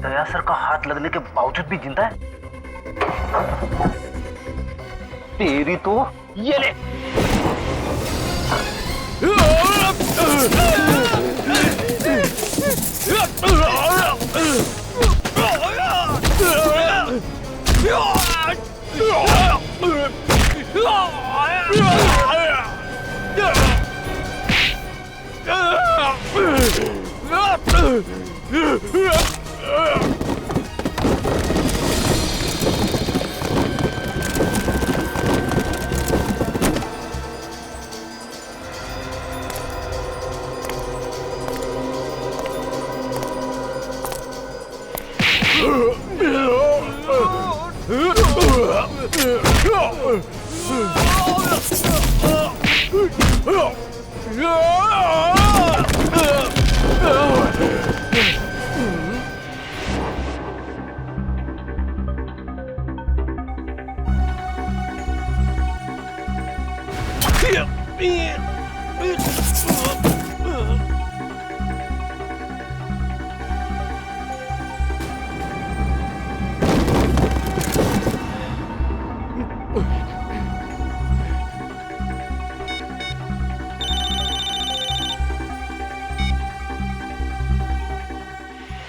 दया sir का हाथ लगने के बावजूद भी जिंदा है? तेरी तो ये ले।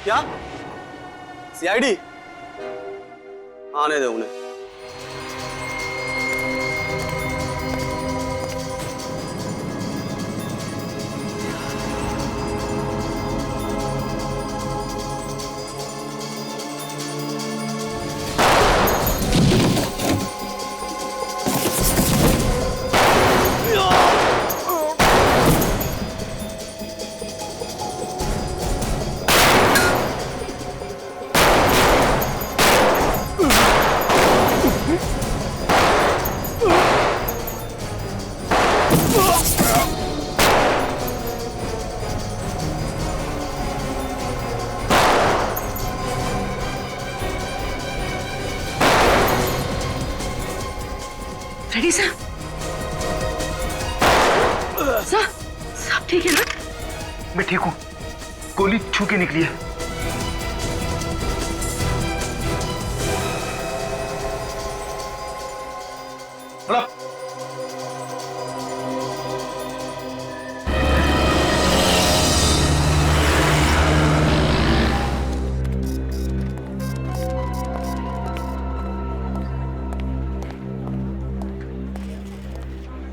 क्या सीआईडी? आने दो उन्हें। रेडी साहब? साहब ठीक है ना? मैं ठीक हूँ, गोली छू के निकली है।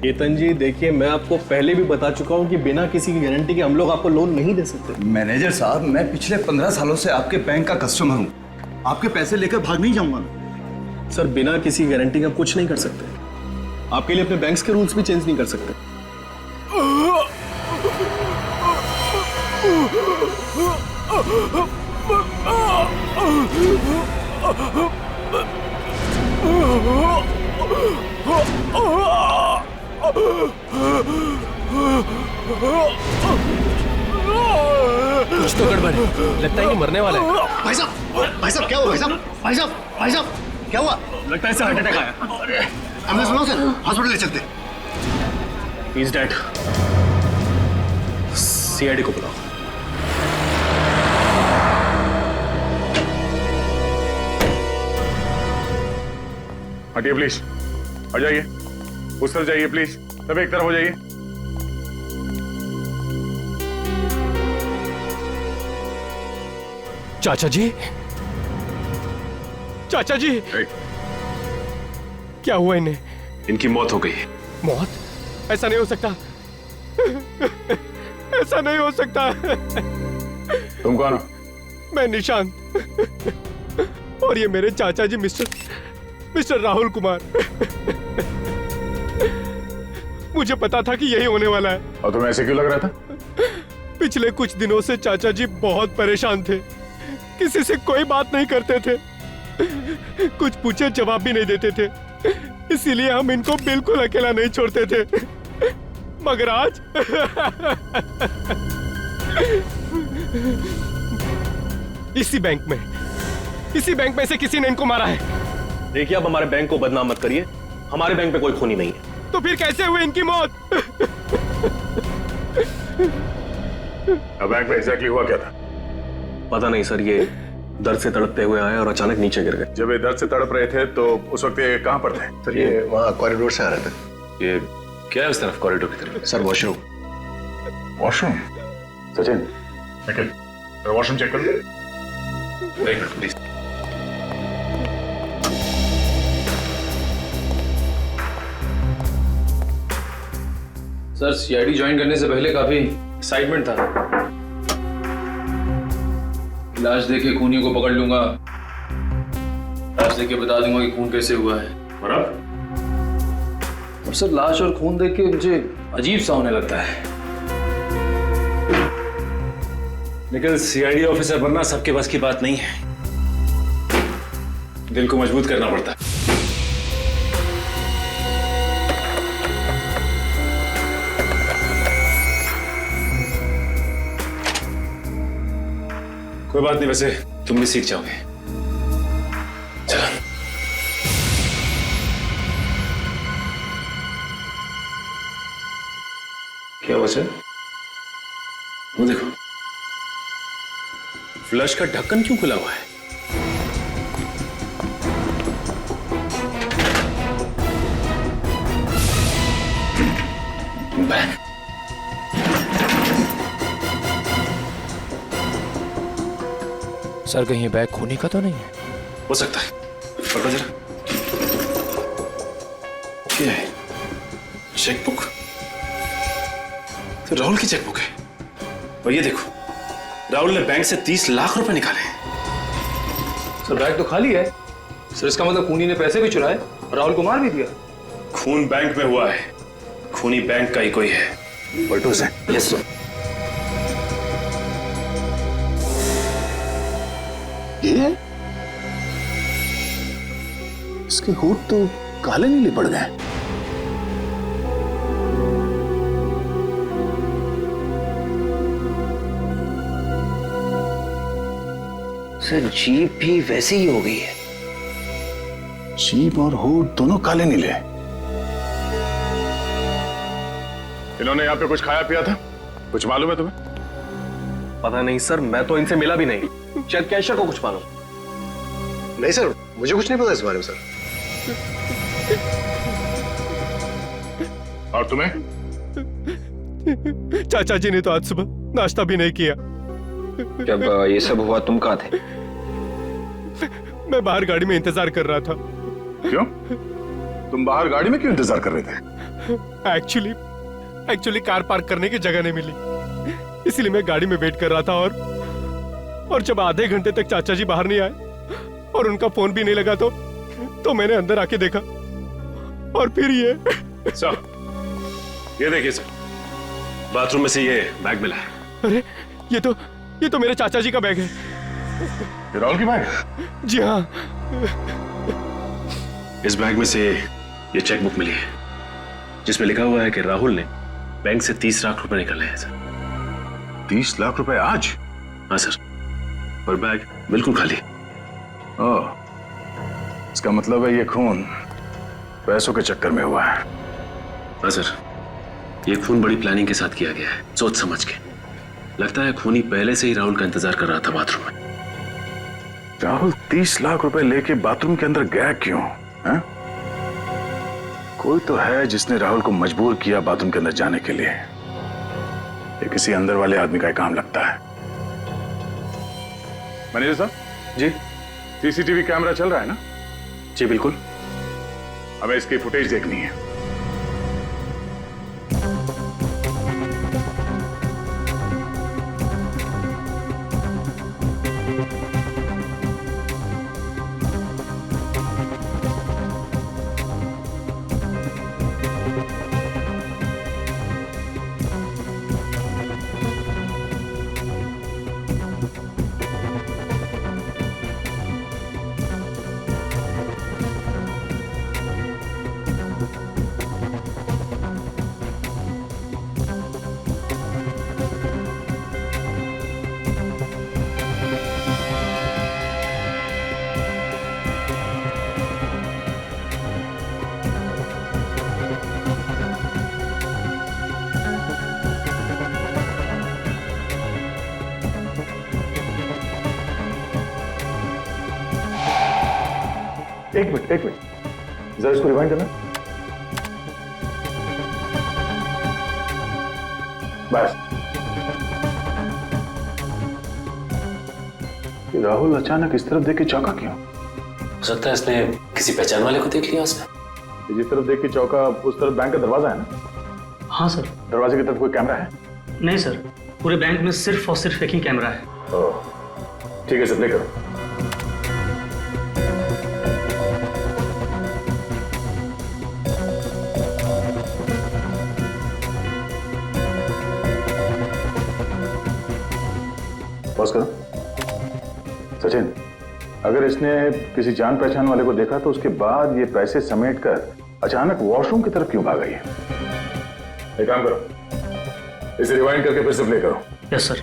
केतन जी देखिए, मैं आपको पहले भी बता चुका हूं कि बिना किसी की गारंटी के हम लोग आपको लोन नहीं दे सकते। मैनेजर साहब, मैं पिछले 15 सालों से आपके बैंक का कस्टमर हूं। आपके पैसे लेकर भाग नहीं जाऊंगा मैं। सर, बिना किसी गारंटी का कुछ नहीं कर सकते। आपके लिए अपने बैंक्स के रूल्स भी चेंज नहीं कर सकते। कुछ तो गड़बड़ है, लगता है कि मरने वाला है। भाई साहब क्या हुआ? भाई साहब क्या हुआ? लगता है हार्ट अटैक आया। एम्बुलेंस बुलाओ सर, हॉस्पिटल ले चलते। He is dead. सीआईडी को बुलाओ। हटिए प्लीज, आ जाइए, उस तरफ जाइए प्लीज, सब एक तरफ हो जाइए। चाचा जी, चाचा जी, क्या हुआ इन्हें? इनकी मौत हो गई। मौत? ऐसा नहीं हो सकता, ऐसा नहीं हो सकता। तुम कौन हो? मैं निशांत, और ये मेरे चाचा जी मिस्टर राहुल कुमार। मुझे पता था कि यही होने वाला है। और तुम्हें ऐसे क्यों लग रहा था? पिछले कुछ दिनों से चाचा जी बहुत परेशान थे, किसी से कोई बात नहीं करते थे, कुछ पूछे जवाब भी नहीं देते थे, इसीलिए हम इनको बिल्कुल अकेला नहीं छोड़ते थे। मगर आज इसी बैंक में से किसी ने इनको मारा है। देखिए, अब हमारे बैंक को बदनाम मत करिए, हमारे बैंक पे कोई खूनी नहीं है। तो फिर कैसे हुई इनकी मौत? अब बैंक में एग्जैक्टली हुआ क्या था? पता नहीं सर, ये दर्द से तड़पते हुए आए और अचानक नीचे गिर गए। जब ये दर्द से तड़प रहे थे तो उस वक्त ये कहाँ पर थे? सर ये वहाँ कॉरिडोर से आ रहे थे। ये क्या है उस तरफ कॉरिडोर की तरफ? Sir washroom. Washroom? Sachin Nikhil washroom check करो। एक minute please. Sir CID join करने से पहले काफी एक्साइटमेंट था। लाश देखे खूनियों को पकड़ लूंगा, लाश देख के बता दूंगा कि खून कैसे हुआ है। और सर लाश और खून देख के मुझे अजीब सा होने लगता है। निखिल, सीआईडी ऑफिसर बनना सबके बस की बात नहीं है, दिल को मजबूत करना पड़ता है। कोई बात नहीं, वैसे तुम भी सीख जाओगे। चलो। क्या हुआ सर? वो देखो, फ्लश का ढक्कन क्यों खुला हुआ है? बैग। सर कहीं बैग खोने का तो नहीं है? हो सकता है, पकड़ो जरा। क्या है? चेकबुक? तो राहुल की चेकबुक है। और ये देखो, राहुल ने बैंक से 30 लाख रुपए निकाले। सर बैग तो खाली है। सर इसका मतलब खूनी ने पैसे भी चुराए और राहुल को मार भी दिया। खून बैंक में हुआ है, खूनी बैंक का ही कोई है। पलटू से। Yes sir. ये इसके होठ तो काले नीले पड़ गए। सर जीप भी वैसी ही हो गई है। जीभ और होठ दोनों काले नीले। इन्होंने यहाँ पे कुछ खाया पिया था? कुछ मालूम है तुम्हें? पता नहीं सर, मैं तो इनसे मिला भी नहीं। शायद कैशियर को कुछ मालूम। नहीं सर, मुझे कुछ नहीं पता इस बारे में सर। और तुम्हें? चाचा जी ने तो आज सुबह नाश्ता भी नहीं किया। जब ये सब हुआ तुम कहाँ थे? मैं बाहर गाड़ी में इंतजार कर रहा था। क्यों? तुम बाहर गाड़ी में क्यों इंतजार कर रहे थे? एक्चुअली कार पार्क करने की जगह नहीं मिली, इसलिए मैं गाड़ी में वेट कर रहा था। और जब आधे घंटे तक चाचा जी बाहर नहीं आए और उनका फोन भी नहीं लगा तो मैंने अंदर आके देखा और फिर ये। सर ये देखिए सर, बाथरूम में से ये बैग मिला है। अरे ये तो मेरे चाचा जी का बैग है। ये राहुल की बैग? जी हाँ। इस बैग में से ये चेकबुक मिली है जिसमें लिखा हुआ है कि राहुल ने बैंक से 30 लाख रुपए निकाले हैं सर। 30 लाख रुपए आज? हाँ सर, और बैग बिल्कुल खाली। ओह, इसका मतलब है ये खून पैसों के चक्कर में हुआ है। हाँ सर, ये खून बड़ी प्लानिंग के साथ किया गया है, सोच समझ के। लगता है खूनी पहले से ही राहुल का इंतजार कर रहा था बाथरूम में। राहुल 30 लाख रुपए लेके बाथरूम के अंदर गया क्यों? है? कोई तो है जिसने राहुल को मजबूर किया बाथरूम के अंदर जाने के लिए। ये किसी अंदर वाले आदमी का काम लगता है। मैनेजर साहब जी। सीसीटीवी कैमरा चल रहा है ना? जी बिल्कुल। हमें इसकी फुटेज देखनी है। एक मिनट जरा इसको रिवाइंड करना। बस। ये राहुल अचानक इस तरफ देख के चौंका क्यों? हो सकता है इसने किसी पहचान वाले को देख लिया उसने। ये जिस तरफ देख के चौंका उस तरफ बैंक का दरवाजा है ना? हाँ सर। दरवाजे की तरफ कोई कैमरा है? नहीं सर, पूरे बैंक में सिर्फ और सिर्फ एक ही कैमरा है। ओह, ठीक है सर, प्ले करो। पॉज करो। सचिन, अगर इसने किसी जान पहचान वाले को देखा तो उसके बाद ये पैसे समेटकर अचानक वॉशरूम की तरफ क्यों भागा? एक काम करो, इसे रिवाइंड करके फिर से प्ले करो। Yes sir.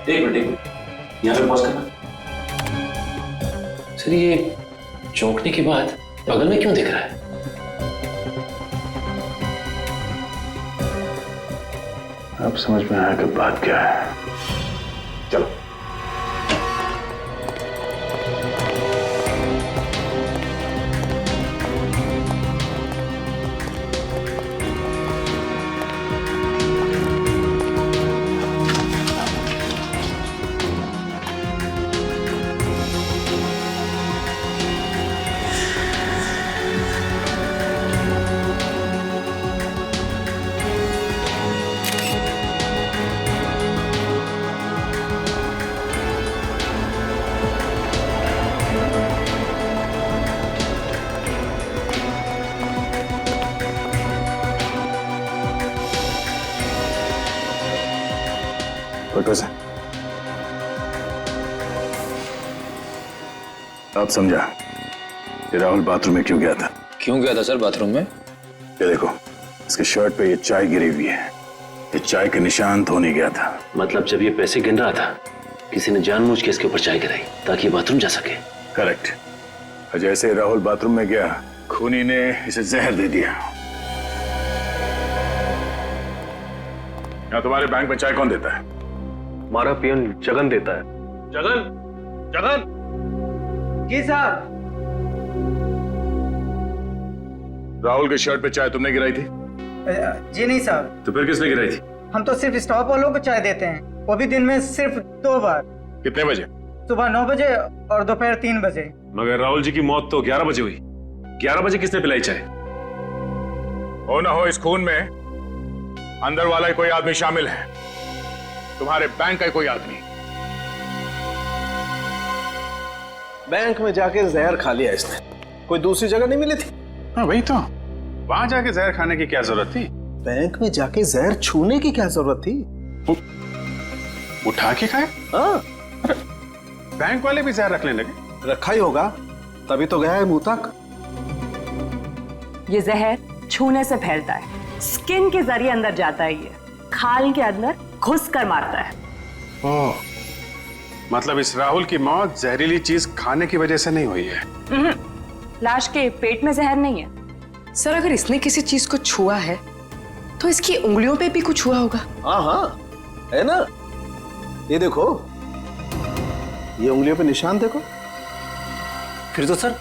एक मिनट, यहाँ पे पॉज करना। सर, ये चौंकने के बाद बगल में क्यों दिख रहा है? अब समझ में आया कि बात क्या है। चलो। अब समझा कि राहुल बाथरूम में क्यों गया था। क्यों गया था सर बाथरूम में? ये देखो, इसके शर्ट पे ये चाय गिरी हुई है। ये चाय के निशान धोने गया था। मतलब जब ये पैसे गिन रहा था किसी ने जानबूझ के इसके ऊपर चाय गिराई ताकि बाथरूम जा सके। करेक्ट। जैसे राहुल बाथरूम में गया, खूनी ने इसे जहर दे दिया। यहाँ तुम्हारे बैंक में चाय कौन देता है? हमारा पियन जगन देता है। जगन, जगन। जी साहब। राहुल के शर्ट पे चाय तुमने गिराई थी? जी नहीं साहब। तो फिर किसने गिराई थी? हम तो सिर्फ स्टॉप वालों को चाय देते हैं, वो भी दिन में सिर्फ 2 बार। कितने बजे? सुबह 9 बजे और दोपहर 3 बजे। मगर राहुल जी की मौत तो 11 बजे हुई। 11 बजे किसने पिलाई चाय? हो ना हो, इस खून में अंदर वाला ही कोई आदमी शामिल है। तुम्हारे बैंक का कोई आदमी। बैंक में जाके जहर खा लिया इसने, कोई दूसरी जगह नहीं मिली थी। हाँ वही तो, वहां जाके जहर खाने की क्या जरूरत थी? बैंक में जाके जहर छूने की क्या जरूरत थी? उठा के खाए? हाँ, बैंक वाले भी जहर रखने लगे। रखा ही होगा, तभी तो गया है मुंह तक। ये जहर छूने से फैलता है, स्किन के जरिए अंदर जाता है, ये खाल के अंदर घुस कर मारता है। ओह, मतलब इस राहुल की मौत जहरीली चीज खाने की वजह से नहीं हुई है? लाश के पेट में जहर नहीं है। सर, अगर इसने किसी चीज को छुआ है तो इसकी उंगलियों पे भी कुछ हुआ होगा। हाँ हाँ, है ना? ये देखो, ये उंगलियों पे निशान देखो। फिर तो सर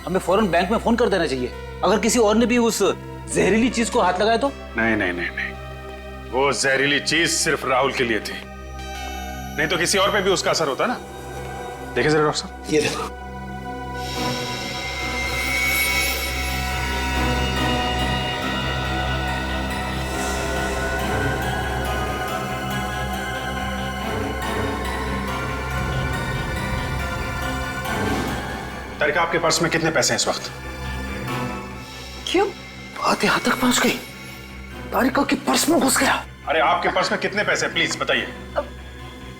हमें फौरन बैंक में फोन कर देना चाहिए, अगर किसी और ने भी उस जहरीली चीज को हाथ लगाया तो। नहीं नहीं नहीं नहीं, वो जहरीली चीज सिर्फ राहुल के लिए थी, नहीं तो किसी और पे भी उसका असर होता ना। देखिए जरा डॉक्टर साहब, ये देखो। तारिका, आपके पर्स में कितने पैसे हैं इस वक्त? क्यों? बात यहाँ तक पहुंच गई, तारिका के पर्स में घुस गया। अरे आपके पर्स में कितने पैसे, प्लीज बताइए।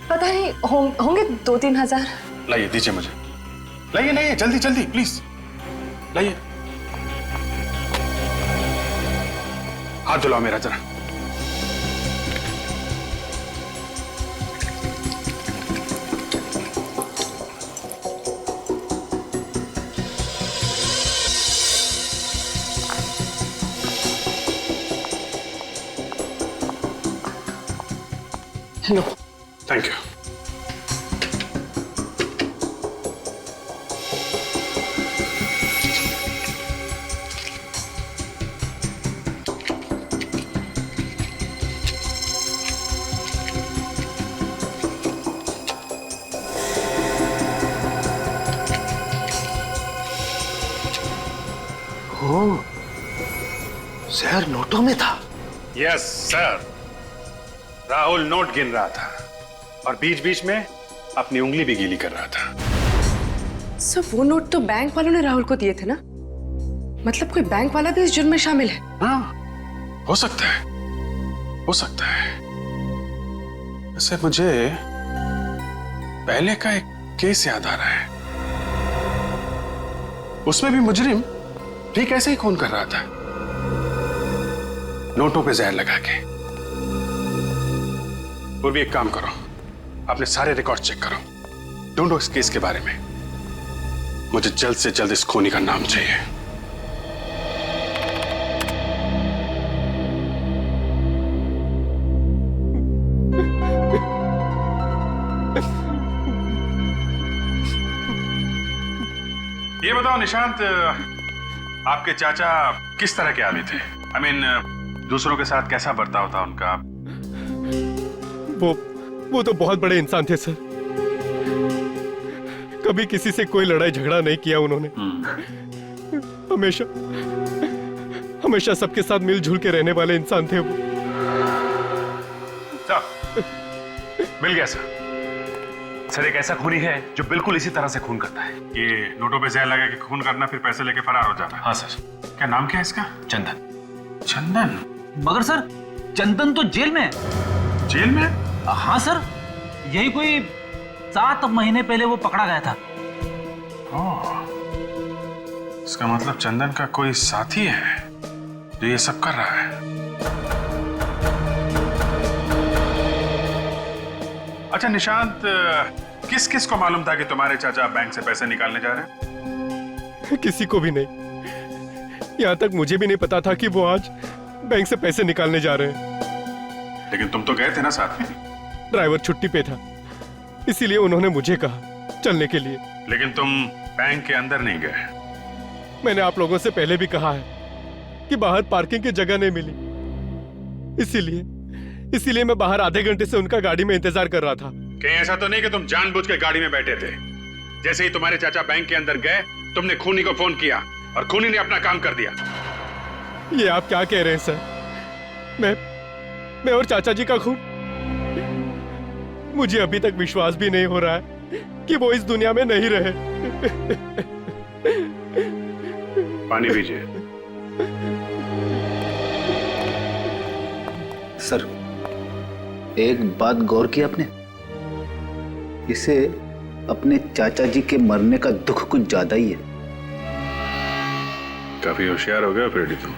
पता नहीं, होंगे 2-3 हजार। लाइए, दीजिए मुझे। लाइए लाइए, जल्दी जल्दी प्लीज लाइए। हाथ धुलाओ मेरा जरा। लो। Thank you. जहर नोटों में था। Yes sir. राहुल नोट गिन रहा था और बीच बीच में अपनी उंगली भी गीली कर रहा था। सर वो नोट तो बैंक वालों ने राहुल को दिए थे ना? मतलब कोई बैंक वाला भी इस जुर्म में शामिल है? हाँ, हो सकता है, हो सकता है। वैसे मुझे पहले का एक केस याद आ रहा है। उसमें भी मुजरिम ठीक ऐसे ही खून कर रहा था, नोटों पे जहर लगा के। पूर्वी एक काम करो, अपने सारे रिकॉर्ड चेक करो, ढूंढो इस केस के बारे में। मुझे जल्द से जल्द इस खूनी का नाम चाहिए। ये बताओ निशांत, आपके चाचा किस तरह के आदमी थे? I mean, दूसरों के साथ कैसा बर्ताव था उनका? वो तो बहुत बड़े इंसान थे सर। कभी किसी से कोई लड़ाई झगड़ा नहीं किया उन्होंने। हमेशा हमेशा सबके साथ मिलजुल के रहने वाले इंसान थे वो। मिल गया सर। सर एक ऐसा खूनी है जो बिल्कुल इसी तरह से खून करता है। ये नोटों पे जहर लगा के खून करना, फिर पैसे लेके फरार हो जाना। हाँ सर। क्या नाम क्या है इसका? चंदन। चंदन? मगर सर चंदन तो जेल में है। जेल में? हाँ सर, यही कोई 7 महीने पहले वो पकड़ा गया था। इसका मतलब चंदन का कोई साथी है जो ये सब कर रहा है। अच्छा निशांत, किस किस को मालूम था कि तुम्हारे चाचा बैंक से पैसे निकालने जा रहे हैं? किसी को भी नहीं। यहाँ तक मुझे भी नहीं पता था कि वो आज बैंक से पैसे निकालने जा रहे हैं। लेकिन तुम तो गए थे ना साथ में? ड्राइवर छुट्टी पे था, इसीलिए उन्होंने मुझे कहा चलने के लिए। लेकिन तुम बैंक के अंदर नहीं गए। मैंने आप लोगों से पहले भी कहा है कि बाहर पार्किंग की जगह नहीं मिली, इसीलिए मैं बाहर आधे घंटे से उनका गाड़ी में इंतजार कर रहा था। कहीं ऐसा तो नहीं कि तुम जानबूझ के गाड़ी में बैठे थे? जैसे ही तुम्हारे चाचा बैंक के अंदर गए, तुमने खूनी को फोन किया और खूनी ने अपना काम कर दिया। ये आप क्या कह रहे हैं सर? मैं और चाचा जी का खून? मुझे अभी तक विश्वास भी नहीं हो रहा है कि वो इस दुनिया में नहीं रहे। पानी पीजिए। सर एक बात गौर की आपने? इसे अपने चाचा जी के मरने का दुख कुछ ज्यादा ही है। काफी होशियार हो गए फ्रेडी तुम।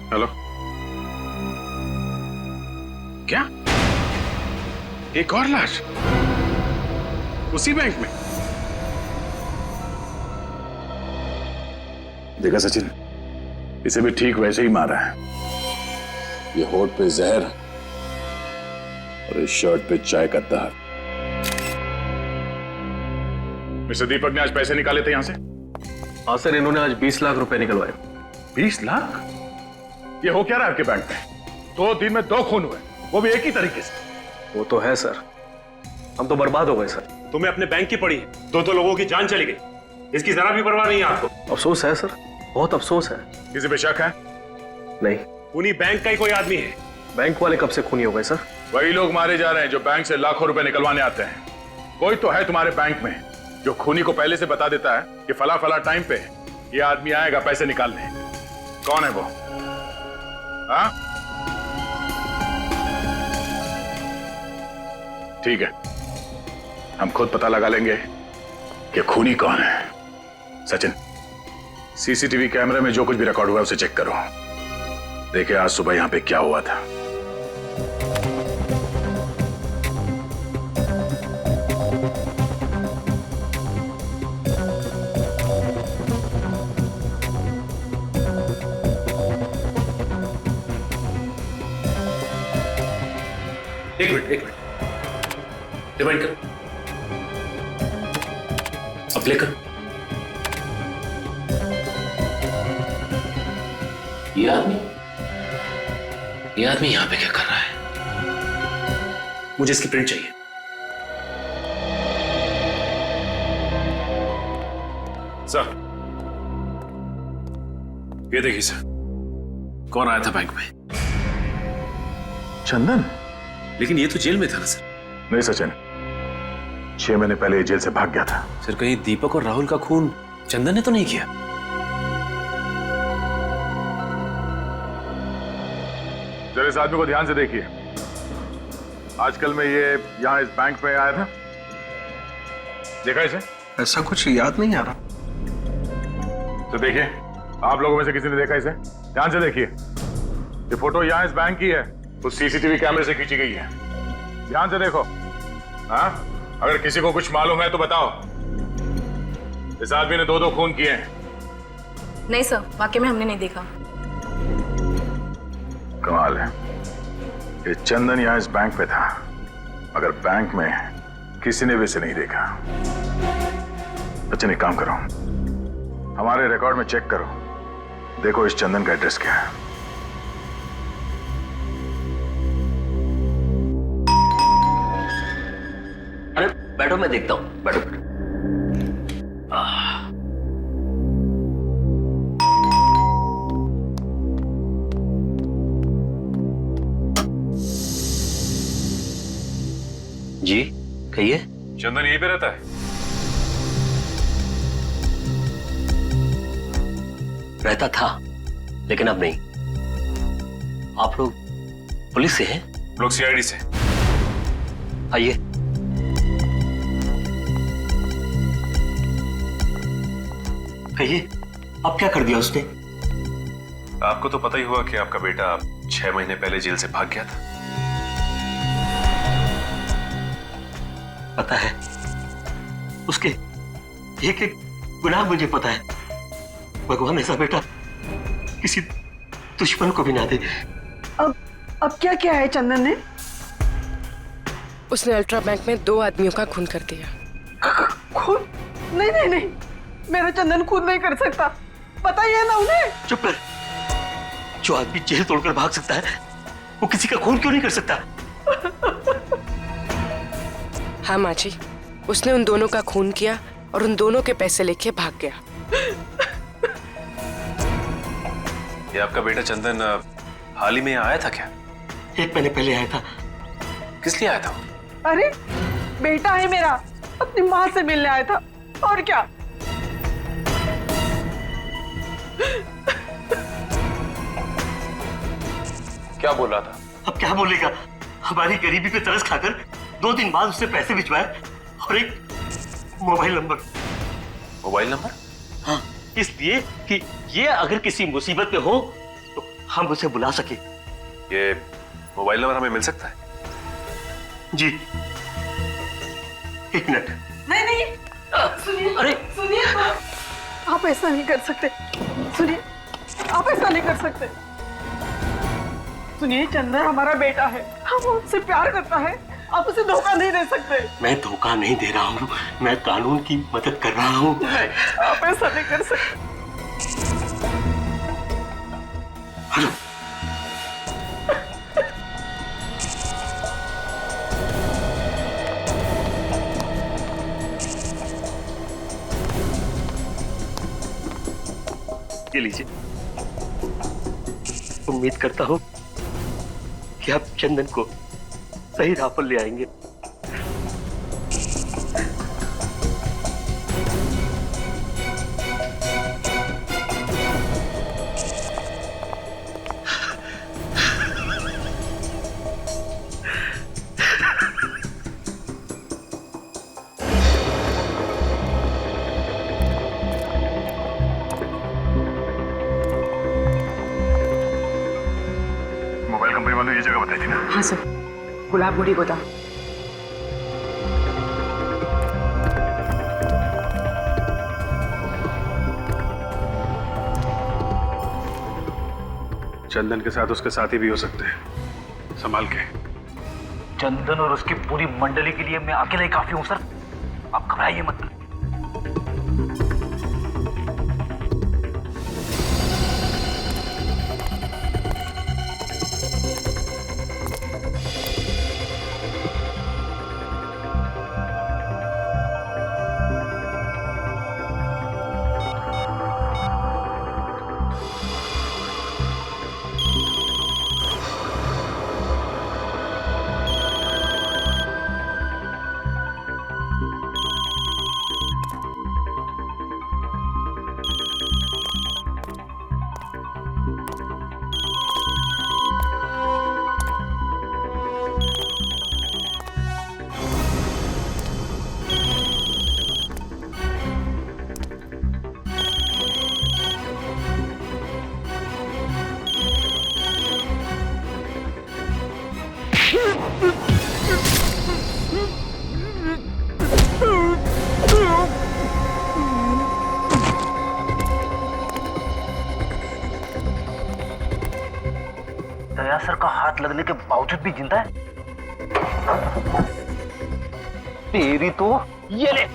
हेलो, क्या एक और लाश उसी बैंक में? देखा सचिन, इसे भी ठीक वैसे ही मारा है। ये होठ पे जहर और इस शर्ट पे चाय का दाग। मिस्टर दीपक ने आज पैसे निकाले थे यहां से? हाँ सर, इन्होंने आज 20 लाख रुपए निकलवाए। 20 लाख? ये हो क्या रहा है आपके बैंक में? 2 दिन में 2 खून हुए, वो भी एक ही तरीके से। वो तो है सर, हम तो बर्बाद हो गए सर। तुम्हें अपने बैंक की पड़ी, 2 लोगों की जान चली गई, इसकी जरा भी परवाह नहीं है आपको? अफसोस है सर, बहुत अफसोस है। किसी पे शक है? नहीं। खूनी बैंक का ही कोई आदमी है। बैंक वाले कब से खूनी हो गए सर? वही लोग मारे जा रहे हैं जो बैंक से लाखों रुपए निकलवाने आते हैं। कोई तो है तुम्हारे बैंक में जो खूनी को पहले से बता देता है कि फला फला टाइम पे ये आदमी आएगा पैसे निकालने। कौन है वो? हाँ? ठीक है, हम खुद पता लगा लेंगे कि खूनी कौन है। सचिन, सीसीटीवी कैमरे में जो कुछ भी रिकॉर्ड हुआ है उसे चेक करो। देखिए आज सुबह यहां पे क्या हुआ था। एक मिनट डिवाइड कर, अब प्ले कर। ये आदमी यहां पे क्या कर रहा है? मुझे इसकी प्रिंट चाहिए। सर, ये देखिए सर, कौन आया था बैंक में? चंदन? लेकिन ये तो जेल में था ना सर। नहीं सचिन, 6 महीने पहले ये जेल से भाग गया था। सर कहीं दीपक और राहुल का खून चंदन ने तो नहीं किया? जरा इस आदमी को ध्यान से देखिए। आजकल में ये यहाँ इस बैंक में आया था, देखा इसे? ऐसा कुछ याद नहीं आ रहा। तो देखिए, आप लोगों में से किसी ने देखा इसे? ध्यान से देखिए। ये फोटो यहाँ इस बैंक की है, उस सीसीटीवी कैमरे से खींची गई है। ध्यान से देखो। हाँ, अगर किसी को कुछ मालूम है तो बताओ। इस आदमी ने 2 खून किए हैं। नहीं सर, वाकई में हमने नहीं देखा। कमाल है, ये चंदन यहाँ इस बैंक पे था, मगर बैंक में किसी ने भी इसे नहीं देखा। अच्छा, एक काम करो, हमारे रिकॉर्ड में चेक करो, देखो इस चंदन का एड्रेस क्या है। अरे बैठो, मैं देखता हूं। बैठो। जी कहिए। चंदन यहीं पे रहता है? रहता था, लेकिन अब नहीं। आप लोग पुलिस से हैं? लोग सीआईडी से। आइए। कहिए, अब क्या कर दिया उसने? आपको तो पता ही हुआ कि आपका बेटा 6 महीने पहले जेल से भाग गया था। पता है, उसके एक एक गुनाह मुझे पता है। भगवान ऐसा बेटा किसी दुश्मन को भी ना दे। अब क्या किया है चंदन ने? उसने अल्ट्रा बैंक में 2 आदमियों का खून कर दिया। खून? नहीं नहीं नहीं, मेरा चंदन खून नहीं कर सकता, बताइए ना उन्हें। चुप कर। जो आदमी जेल तोड़कर भाग सकता है, वो किसी का खून क्यों नहीं कर सकता? हाँ माँ जी, उसने उन दोनों का खून किया और उन दोनों के पैसे लेके भाग गया। ये आपका बेटा चंदन हाल ही में आया था क्या? 1 महीने पहले आया था। किस लिए आया था? अरे बेटा है मेरा, अपनी माँ से मिलने आया था, और क्या। क्या बोल रहा था? अब क्या बोलेगा? हमारी गरीबी पे तरस खाकर 2 दिन बाद उसने पैसे भिजवाए और एक मोबाइल नंबर। Mobile number? हाँ, इसलिए कि ये अगर किसी मुसीबत में हो तो हम उसे बुला सके। ये मोबाइल नंबर हमें मिल सकता है? जी। 1 मिनट। नहीं नहीं, सुनिए। अरे सुनिए, आप ऐसा नहीं कर सकते। सुनिए, आप ऐसा नहीं कर सकते। सुनिए, चंदन हमारा बेटा है, हम उससे प्यार करता है, आप उसे धोखा नहीं दे सकते। मैं धोखा नहीं दे रहा हूँ, मैं कानून की मदद कर रहा हूँ। नहीं, आप ऐसा नहीं कर सकते। हेलो। ये लीजिए। उम्मीद करता हूँ कि आप चंदन को सही राह पर ले आएंगे। मोबाइल कंपनी वालों ने ये जगह बताई थी ना? हाँ सर, गुलाब गुड़ी गोदाम। चंदन के साथ उसके साथी भी हो सकते हैं, संभाल के। चंदन और उसकी पूरी मंडली के लिए मैं अकेला ही काफी हूं सर। आप घबराइए मत। दया सर का हाथ लगने के बावजूद भी जिंदा है। तेरी तो ये ले।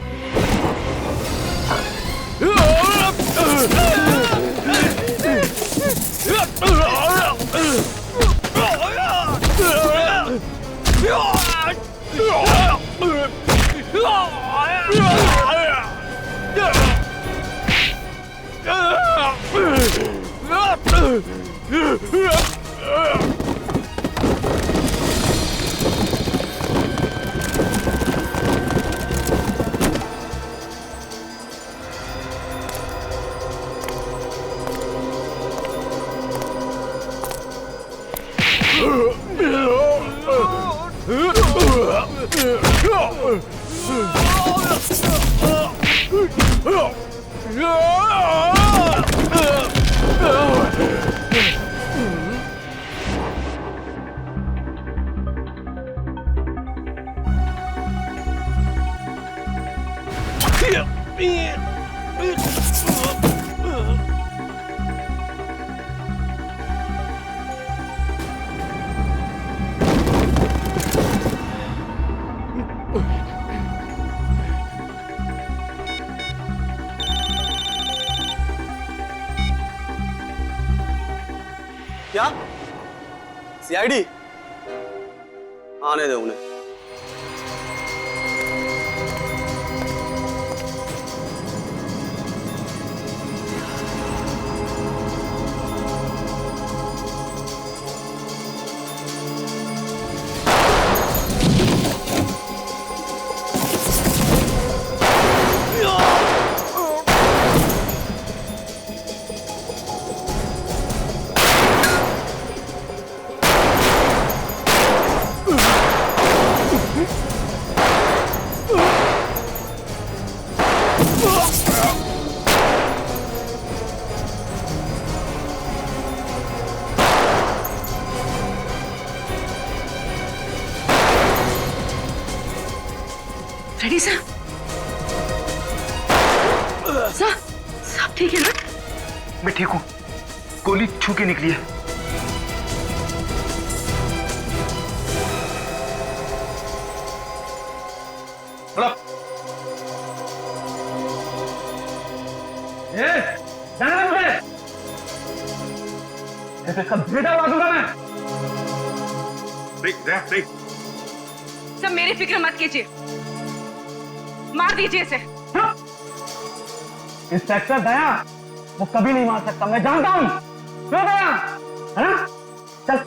क्या सीआईडी? आने दे उन्हें। रेडी साहब? साहब ठीक है ना? मैं ठीक हूँ। गोली छू के निकली है। बेटा बाजूगा मैं। सब मेरी फिक्र मत कीजिए, मार दीजिए इसे। इंस्पेक्टर दया वो कभी नहीं मार सकता, मैं जानता हूँ। क्यों दया? है ना? चल।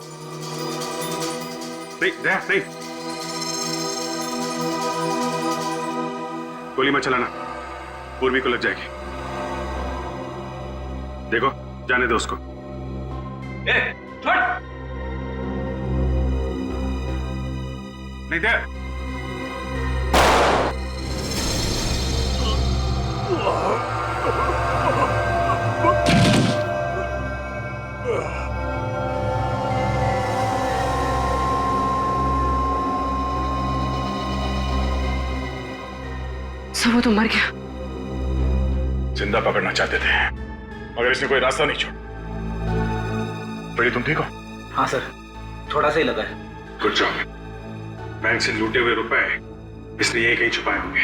गोली मत चलाना, पूर्वी को लग जाएगी। देखो, जाने दो उसको। छोड़। नहीं दे। वो तो मर गया। जिंदा पकड़ना चाहते थे मगर इसने कोई रास्ता नहीं छोड़ा। बेटी तुम ठीक हो? हाँ सर, थोड़ा सा ही लगा है। Good job. बैंक से लूटे हुए रुपए इसलिए यही कहीं छुपाए होंगे।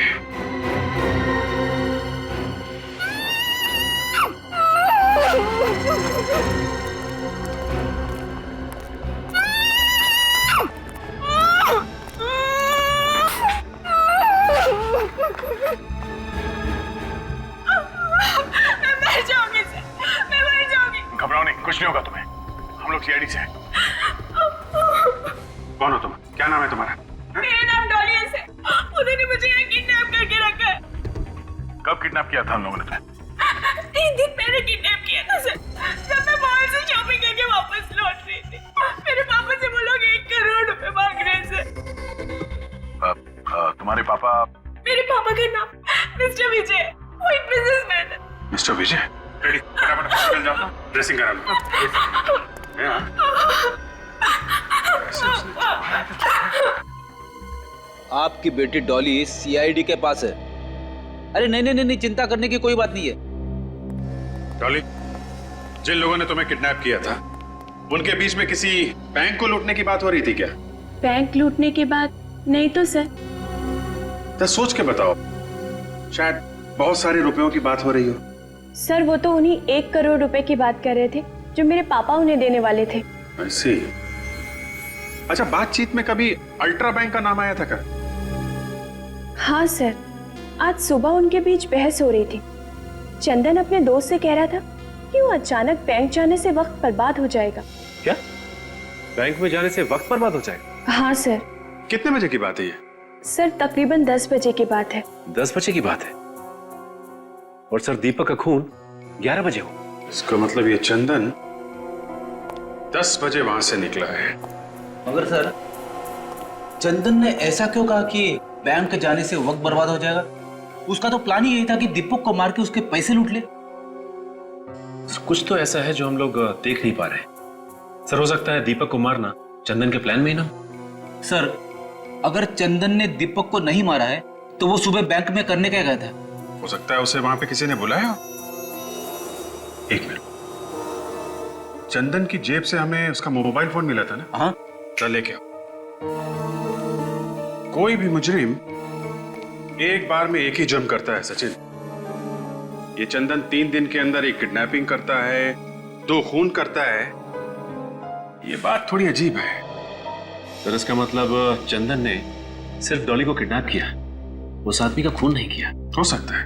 घबराओ नहीं, कुछ नहीं होगा तुम्हें। हम लोग सीआईडी से हैं। कौन हो तुम? क्या नाम है तुम्हारा? मेरा नाम डॉली है सर। उन्होंने मुझे यहाँ किडनैप करके रखा है। कब किडनैप किया था हम लोगों ने तुम्हें? 3 दिन पहले किडनैप किया था सर, जब मैं मॉल से शॉपिंग करके वापस लौट रही थी। मेरे पापा से वो लोग 1 करोड़ रुपए मांग रहे हैं सर। तुम्हारे पापा? मेरे पापा का नाम मिस्टर विजय, वो एक बिजनेसमैन है। मिस्टर विजय? रेडी, फटाफट हॉस्पिटल जाओ, ड्रेसिंग करा लो। आपकी बेटी डॉली सीआईडी के पास है। अरे नहीं नहीं नहीं, चिंता करने की कोई बात नहीं है। डॉली, जिन लोगों ने तुम्हें किडनैप किया था उनके बीच में किसी बैंक को लूटने की बात हो रही थी क्या? बैंक लूटने के बाद नहीं तो सर। तो सोच के बताओ, शायद बहुत सारे रुपयों की बात हो रही हो। सर वो तो उन्हीं 1 करोड़ रुपए की बात कर रहे थे जो मेरे पापा उन्हें देने वाले थे। ऐसी? अच्छा, बातचीत में कभी अल्ट्रा बैंक का नाम आया था क्या? हाँ सर, आज सुबह उनके बीच बहस हो रही थी। चंदन अपने दोस्त से कह रहा था कि वो अचानक बैंक जाने से वक्त बर्बाद हो जाएगा। क्या? बैंक में जाने से वक्त बर्बाद हो जाएगा? हाँ सर। कितने बजे की बात है ये? सर तकरीबन 10 बजे की बात है। 10 बजे की बात है? और सर दीपक का खून 11 बजे हो। इसका मतलब ये चंदन 10 बजे वहां से निकला है। मगर सर, चंदन ने ऐसा क्यों कहा कि बैंक जाने से वक्त बर्बाद हो जाएगा? उसका तो प्लान ही यही था कि दीपक को मार के उसके पैसे लूट ले। कुछ तो ऐसा है जो हम लोग देख नहीं पा रहे। सर हो सकता है दीपक को मारना चंदन के प्लान में ही ना हो। सर, अगर चंदन ने दीपक को नहीं मारा है तो वो सुबह बैंक में करने क्या गया था? हो सकता है उसे वहां पे किसी ने बुलाया। एक मिनट, चंदन की जेब से हमें उसका मोबाइल फोन मिला था ना? हाँ। चल लेके आओ। कोई भी मुजरिम एक बार में एक ही जुर्म करता है सचिन। ये चंदन 3 दिन के अंदर एक किडनैपिंग करता है, 2 खून करता है। ये बात थोड़ी अजीब है। सर इसका मतलब चंदन ने सिर्फ डॉली को किडनैप किया, उस आदमी का खून नहीं किया। हो सकता है,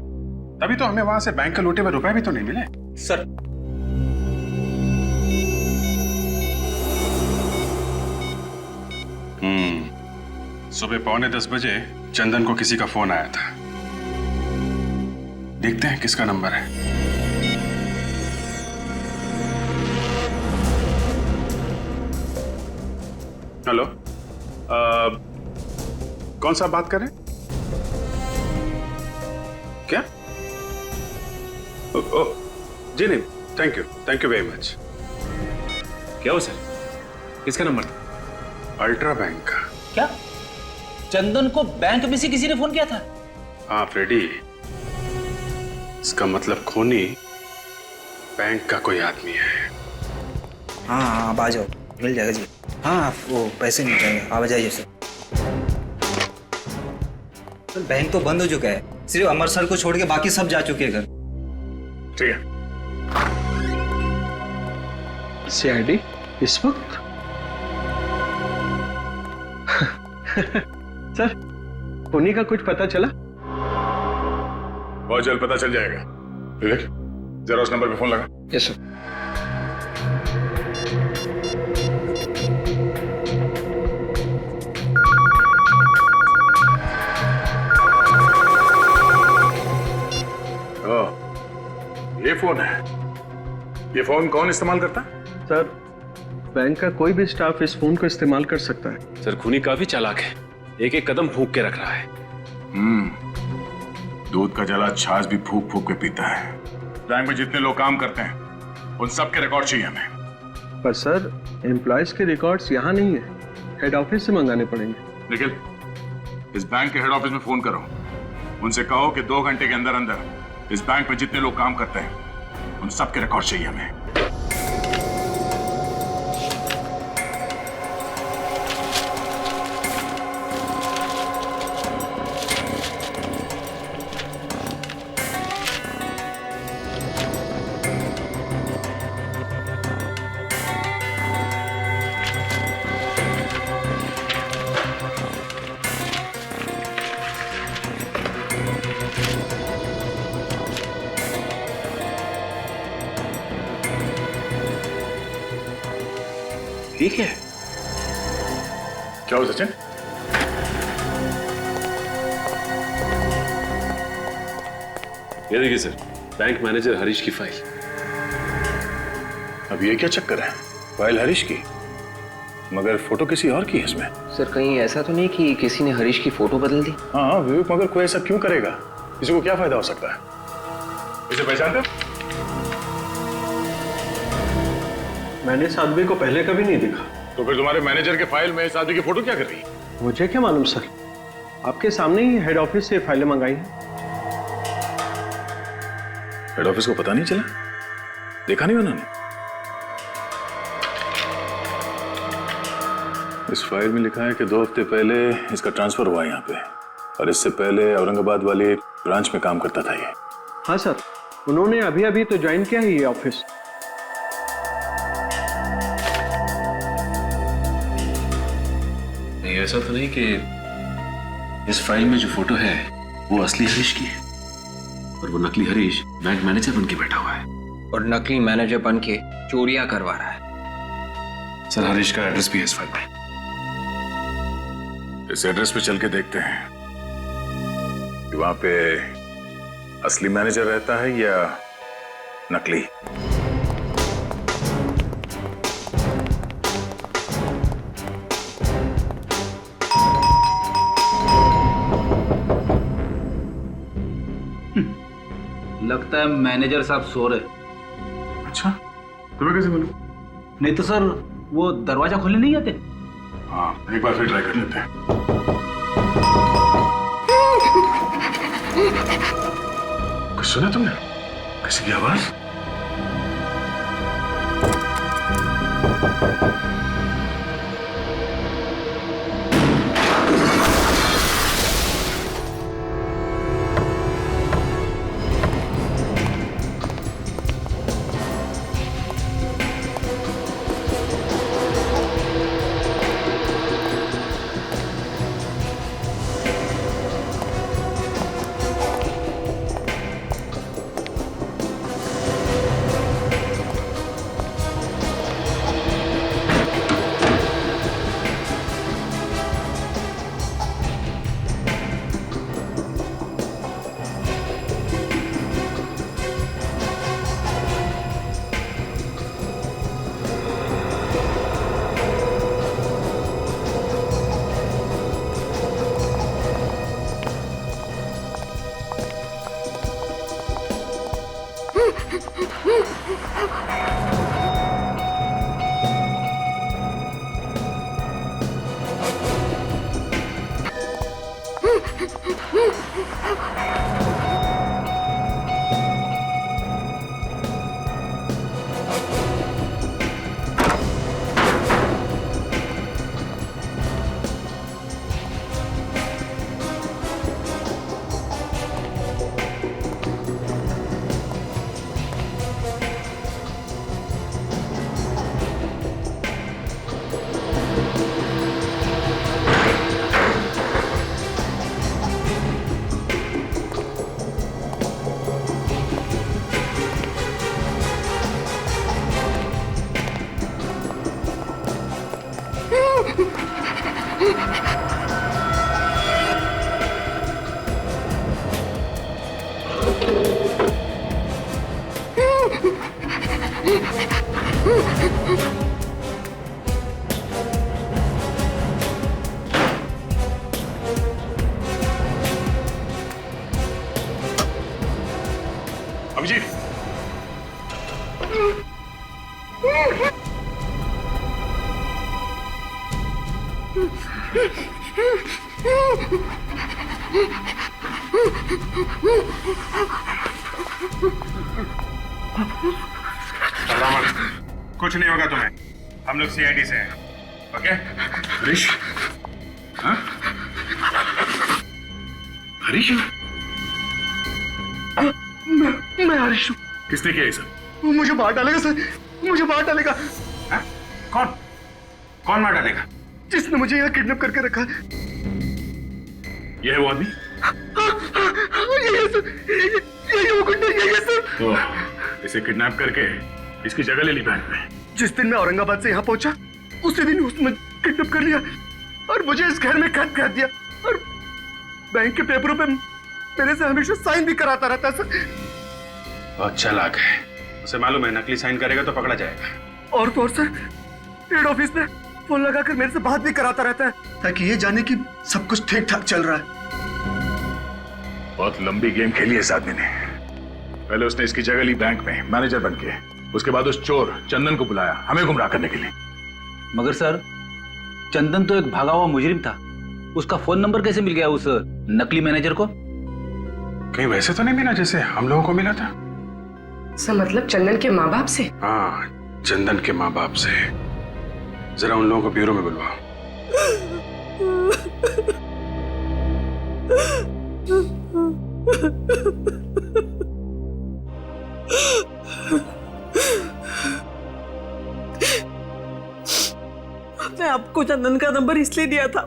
तभी तो हमें वहां से बैंक के लूटे हुए रुपए भी तो नहीं मिले। सर सुबह 9:45 बजे चंदन को किसी का फोन आया था। देखते हैं किसका नंबर है। हेलो, कौन सा बात कर रहे हैं? क्या? जी नहीं, थैंक यू वेरी मच। क्या हो सर, किसका नंबर था? अल्ट्रा बैंक का। क्या चंदन को बैंक में से किसी ने फोन किया था? हाँ फ्रेडी, इसका मतलब खूनी बैंक का कोई आदमी है। हाँ आप आ जाओ, मिल जाएगा जी। हाँ वो पैसे मिल जाएंगे, आप आ जाइए सर। बैंक तो बंद हो चुका है, सिर्फ अमर सर को छोड़ के बाकी सब जा चुके हैं घर। ठीक है। सीआईडी इस वक्त? सर, खूनी का कुछ पता चला? बहुत जल्द पता चल जाएगा। विवेक, जरा उस नंबर पे फोन लगा। Yes sir. ये फोन है। ये फोन कौन इस्तेमाल करता है? सर, बैंक का कोई भी स्टाफ इस फोन को इस्तेमाल कर सकता है। सर खूनी काफी चालाक है, एक एक कदम फूंक के रख रहा है। दूध का जला छाछ भी फूक फूक के पीता है। बैंक में जितने लोग काम करते हैं उन सब के रिकॉर्ड चाहिए हमें। पर सर, एम्प्लॉयज के रिकॉर्ड्स यहाँ नहीं है, हेड ऑफिस से मंगाने पड़ेंगे। निखिल, इस बैंक के हेड ऑफिस में फोन करो, उनसे कहो कि 2 घंटे के अंदर अंदर इस बैंक में जितने लोग काम करते हैं उन सब के रिकॉर्ड चाहिए हमें। ठीक है। क्या हो सचिन? ये देखिए सर, बैंक मैनेजर हरीश की फाइल। अब ये क्या चक्कर है? फाइल हरीश की, मगर फोटो किसी और की है इसमें। सर कहीं ऐसा तो नहीं कि किसी ने हरीश की फोटो बदल दी? हाँ विवेक, मगर कोई ऐसा क्यों करेगा? किसी को क्या फायदा हो सकता है? इसे पहचानते हो? मैंने इस आदमी को पहले कभी नहीं देखा। तो फिर तुम्हारे मैनेजर के फाइल में इस आदमी की फोटो क्या कर रही है? मुझे क्या मालूम सर, आपके सामने ही हेड ऑफिस से फाइलें मंगाई हैं। हेड ऑफिस को पता नहीं चला? देखा नहीं उन्होंने? इस फाइल में लिखा है कि 2 हफ्ते पहले इसका ट्रांसफर हुआ यहाँ पे, और इससे पहले औरंगाबाद वाली ब्रांच में काम करता था ये। हाँ सर, उन्होंने अभी अभी तो ज्वाइन किया ही ये ऑफिस। नहीं, ऐसा तो नहीं कि इस फाइल में जो फोटो है वो असली हरीश की है और वो नकली हरीश बैंक मैनेजर बन के बैठा हुआ है। और नकली मैनेजर बन के चोरियां करवा रहा है। सर हरीश का एड्रेस भी है इस फाइल में। इस एड्रेस पे चल के देखते हैं कि वहां पे असली मैनेजर रहता है या नकली। लगता है मैनेजर साहब सो रहे। अच्छा, तुम्हें कैसे मालूम? नहीं तो सर वो दरवाजा खोलने नहीं आते? हाँ, एक बार फिर ट्राई कर लेते हैं। कुछ सुना तुमने? किसी की आवाज? अभिजीत, कुछ नहीं होगा तुम्हें, हम लोग सीआईडी से हैं, ओके? हरीश? हाँ? हरीश? मैं हरीश हूँ। किसने किया ये सब? मुझे मार डालेगा सर, मुझे मार डालेगा। कौन? कौन मार डालेगा? जिसने मुझे यहाँ किडनैप करके रखा है। ये है वो आदमी? यही है सर, यही वो गुंडा, यही है सर। तो इसे किडनैप करके इसकी जगह ले ली बैंक में। जिस दिन मैं औरंगाबाद से यहाँ पहुंचा उसी दिन उसने किडनैप कर लिया और मुझे इस घर में कैद कर दिया और बैंक के पेपरों पे मेरे से हमेशा साइन भी कराता रहता है सर। बहुत चालाक है, उसे मालूम है नकली साइन करेगा तो पकड़ा जाएगा। और तो और सर, हेड ऑफिस में फोन लगाकर मेरे से बात भी कराता रहता है ताकि ये जाने कि सब कुछ ठीक ठाक चल रहा है। बहुत लंबी गेम खेली है इस आदमी ने। पहले उसने इसकी जगह ली बैंक में मैनेजर बन के, उसके बाद उस चोर चंदन को बुलाया हमें गुमराह करने के लिए। मगर सर, चंदन तो एक भागा हुआ मुजरिम था, उसका फोन नंबर कैसे मिल गया उस नकली मैनेजर को? कहीं वैसे तो नहीं मिला जैसे हम लोगों को मिला था? सर मतलब चंदन के माँ बाप से? हाँ, चंदन के माँ बाप से। जरा उन लोगों को ब्यूरो में बुलवाओ। आपने आपको चंदन का नंबर इसलिए दिया था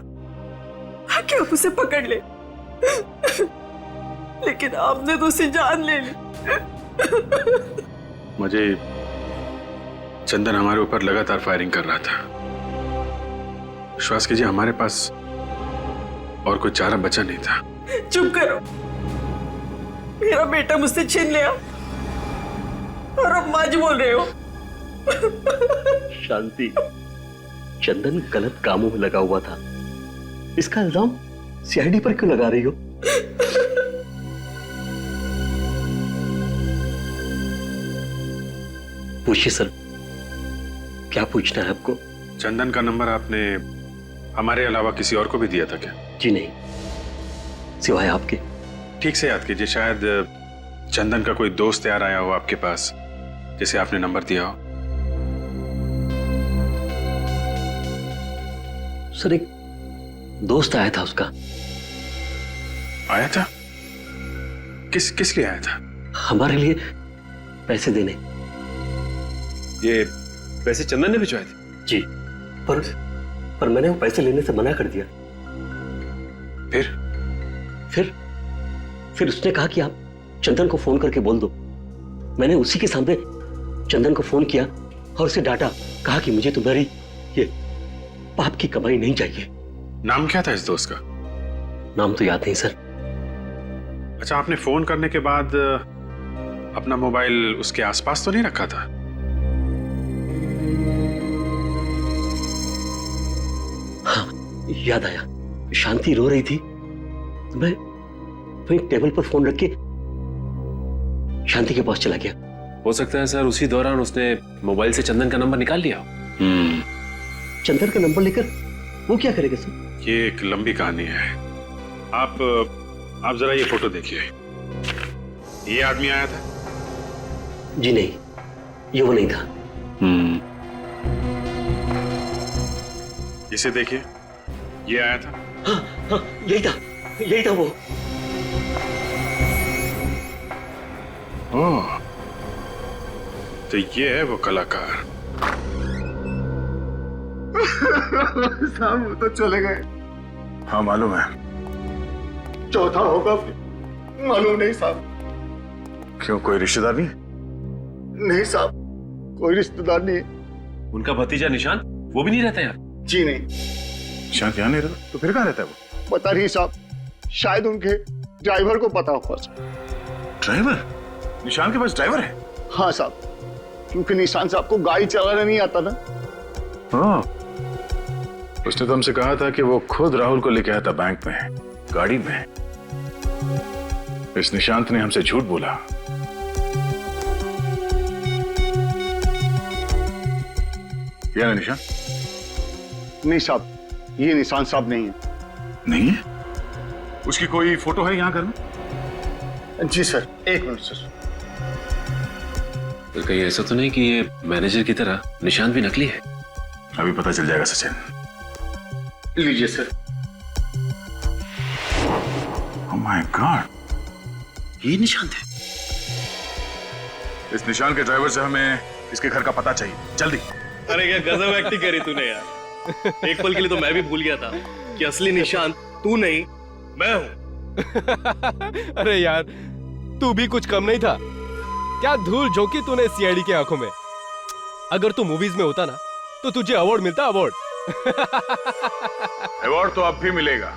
ताकि आप उसे पकड़ ले, लेकिन आपने तो उसे जान ले ली। मुझे चंदन हमारे ऊपर लगातार फायरिंग कर रहा था। विश्वास कीजिए हमारे पास और कोई चारा बचा नहीं था। चुप करो, मेरा बेटा मुझसे छीन लिया और अब माँ जी बोल रहे हो। शांति, चंदन गलत कामों में लगा हुआ था, इसका इल्जाम सीआईडी पर क्यों लगा रही हो? पूछिए सर, क्या पूछना है आपको? चंदन का नंबर आपने हमारे अलावा किसी और को भी दिया था क्या? जी नहीं, सिवाय आपके। ठीक से याद कीजिए, शायद चंदन का कोई दोस्त यार आया हो आपके पास जिसे आपने नंबर दिया हो। सर एक दोस्त आया था उसका। आया था? किस लिए आया था? हमारे लिए पैसे देने। ये पैसे चंदन ने भिजवाए थे? जी, पर मैंने वो पैसे लेने से मना कर दिया। फिर उसने कहा कि आप चंदन को फोन करके बोल दो। मैंने उसी के सामने चंदन को फोन किया और उसे डांटा, कहा कि मुझे तुम्हारी ये पाप की कमाई नहीं चाहिए। नाम क्या था इस दोस्त का? नाम तो याद नहीं सर। अच्छा, आपने फोन करने के बाद अपना मोबाइल उसके आसपास तो नहीं रखा था? हाँ, याद आया। शांति रो रही थी तो मैं वहीं टेबल पर फोन रख के शांति के पास चला गया। हो सकता है सर उसी दौरान उसने मोबाइल से चंदन का नंबर निकाल लिया। चंदन का नंबर लेकर वो क्या करेगा सर? ये एक लंबी कहानी है। आप जरा ये फोटो देखिए। ये आदमी आया था? जी नहीं, ये वो नहीं था। इसे देखिए, ये आया था? हाँ, यही था वो। ओह, तो ये है वो कलाकार। साहब वो तो चले गए। हाँ मालूम है। चौथा होगा मालूम नहीं साहब। क्यों, कोई रिश्तेदार नहीं? नहीं साहब, कोई रिश्तेदार नहीं। उनका भतीजा निशांत, वो भी नहीं रहता यार? जी नहीं। निशांत यहाँ नहीं रहता तो फिर कहाँ रहता है वो? पता नहीं साहब, शायद उनके ड्राइवर को पता होगा। ड्राइवर? निशांत के पास ड्राइवर है? हाँ साहब, क्योंकि निशांत साहब को गाड़ी चलाना नहीं आता ना। हाँ, उसने तो हमसे कहा था कि वो खुद राहुल को लेके आया था बैंक में, गाड़ी में। इस निशांत ने हमसे झूठ बोला। क्या है निशांत? नहीं साहब, ये निशांत साहब नहीं है। नहीं है? उसकी कोई फोटो है यहाँ घर में? जी सर, एक मिनट सर। तो कहीं ऐसा तो नहीं कि ये मैनेजर की तरह निशांत भी नकली है? अभी पता चल जाएगा सचिन। लीजिए सर। ओह माय गॉड, ये निशांत है। इस निशांत के ड्राइवर से हमें इसके घर का पता चाहिए, जल्दी। अरे क्या गजब एक्टिंग करी तूने यार। एक पल के लिए तो मैं भी भूल गया था कि असली निशांत तू नहीं मैं हूं। अरे यार, तू भी कुछ कम नहीं था। क्या धूल झोंकी तूने सीआईडी की आंखों में। अगर तू मूवीज में होता ना तो तुझे अवार्ड मिलता, अवार्ड। अवार्ड तो अब भी मिलेगा।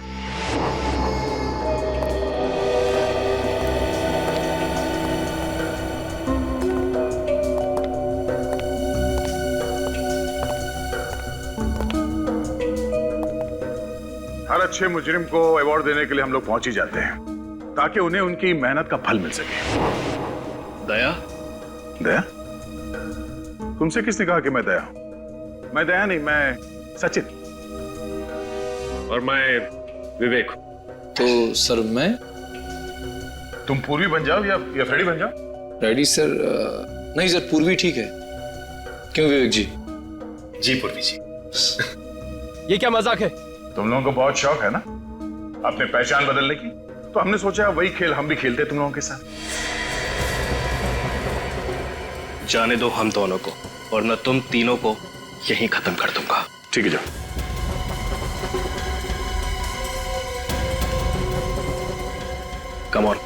हर अच्छे मुजरिम को अवार्ड देने के लिए हम लोग पहुंच ही जाते हैं, ताकि उन्हें उनकी मेहनत का फल मिल सके। दया? दया? तुमसे किसने कहा कि मैं दया हूं? मैं दया नहीं, मैं सचिन। और मैं विवेक। तो सर मैं? तुम पूर्वी बन जाओ या फ्रेडी बन जाओ। Ready sir? नहीं सर, पूर्वी ठीक है। क्यों विवेक जी? जी पूर्वी जी। ये क्या मजाक है? तुम लोगों को बहुत शौक है ना अपने पहचान बदलने की, तो हमने सोचा वही खेल हम भी खेलते तुम लोगों के साथ। जाने दो हम दोनों को, वरना तुम तीनों को यहीं खत्म कर दूंगा। ठीक है, जाओ। Come on.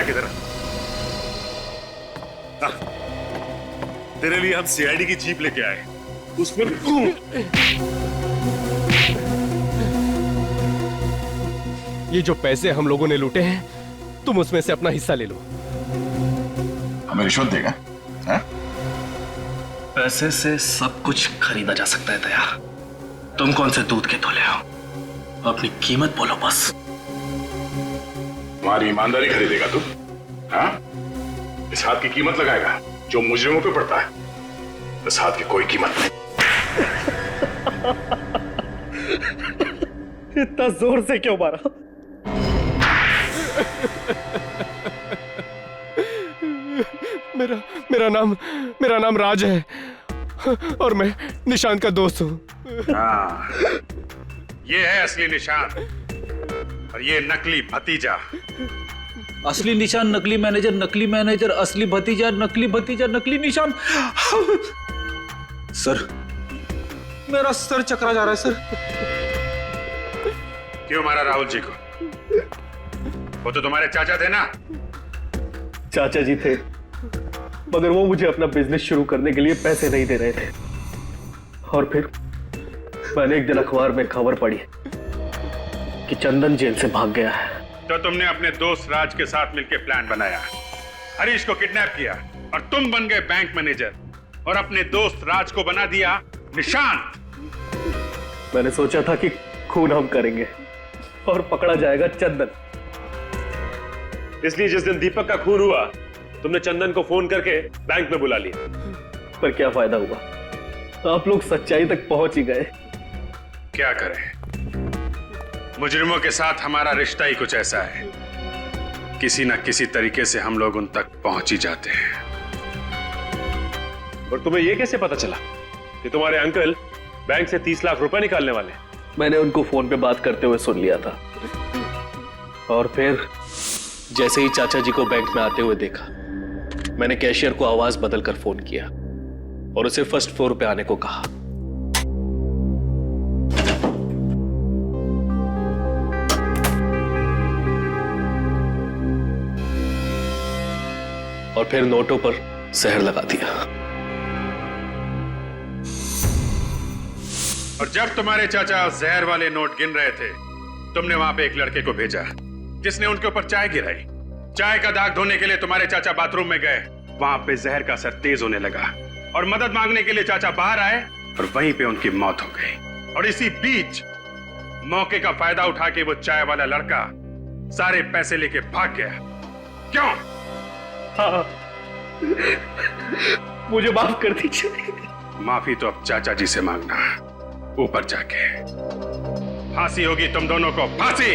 किधर? तेरे लिए हम सीआईडी की जीप लेके आए, उसमें ये जो पैसे हम लोगों ने लूटे हैं, तुम उसमें से अपना हिस्सा ले लो। हमें रिश्वत देगा? पैसे से सब कुछ खरीदा जा सकता है दया। तुम कौन से दूध के तोले हो? अपनी कीमत बोलो बस। हमारी ईमानदारी खरीदेगा तू? हाँ? इस हाथ की कीमत लगाएगा जो मुजरिमों पे पड़ता है? इस हाथ की कोई कीमत नहीं। इतना जोर से क्यों मारा? मेरा नाम राज है और मैं निशांत का दोस्त हूँ। हाँ, ये है असली निशान और ये नकली भतीजा। असली निशान नकली मैनेजर, असली भतीजा, नकली निशान। सर, मेरा सर चकरा जा रहा है सर। क्यों मारा राहुल जी को? वो तो तुम्हारे चाचा थे ना? चाचा जी थे, मगर वो मुझे अपना बिजनेस शुरू करने के लिए पैसे नहीं दे रहे थे। और फिर मैंने एक दिन अखबार में खबर पढ़ी कि चंदन जेल से भाग गया है। तो तुमने अपने दोस्त राज के साथ मिलकर प्लान बनाया, हरीश को किडनैप किया और तुम बन गए बैंक मैनेजर और अपने दोस्त राज को बना दिया निशांत। मैंने सोचा था कि खून हम करेंगे और पकड़ा जाएगा चंदन। इसलिए जिस दिन दीपक का खून हुआ, तुमने चंदन को फोन करके बैंक में बुला लिया। पर क्या फायदा हुआ? आप लोग सच्चाई तक पहुंच ही गए। क्या करें, मुजरिमों के साथ हमारा रिश्ता ही कुछ ऐसा है, किसी ना किसी तरीके से हम लोग उन तक पहुंच ही जाते हैं। और तुम्हें यह कैसे पता चला कि तुम्हारे अंकल बैंक से 30 लाख रुपए निकालने वाले? मैंने उनको फोन पे बात करते हुए सुन लिया था और फिर जैसे ही चाचा जी को बैंक में आते हुए देखा, मैंने कैशियर को आवाज बदलकर फोन किया और उसे फर्स्ट फ्लोर पे आने को कहा। और फिर नोटों पर जहर लगा दिया। और जब तुम्हारे चाचा जहर वाले नोट गिन रहे थे, तुमने वहां पे एक लड़के को भेजा जिसने उनके ऊपर चाय गिराई। चाय का दाग धोने के लिए तुम्हारे चाचा बाथरूम में गए, वहां पे जहर का असर तेज होने लगा और मदद मांगने के लिए चाचा बाहर आए और वहीं पे उनकी मौत हो गई। और इसी बीच मौके का फायदा उठा के वो चाय वाला लड़का सारे पैसे लेके भाग गया। क्यों? हाँ, मुझे माफ कर दीजिए। माफी तो अब चाचा जी से मांगना, ऊपर जाके। फांसी होगी तुम दोनों को, फांसी।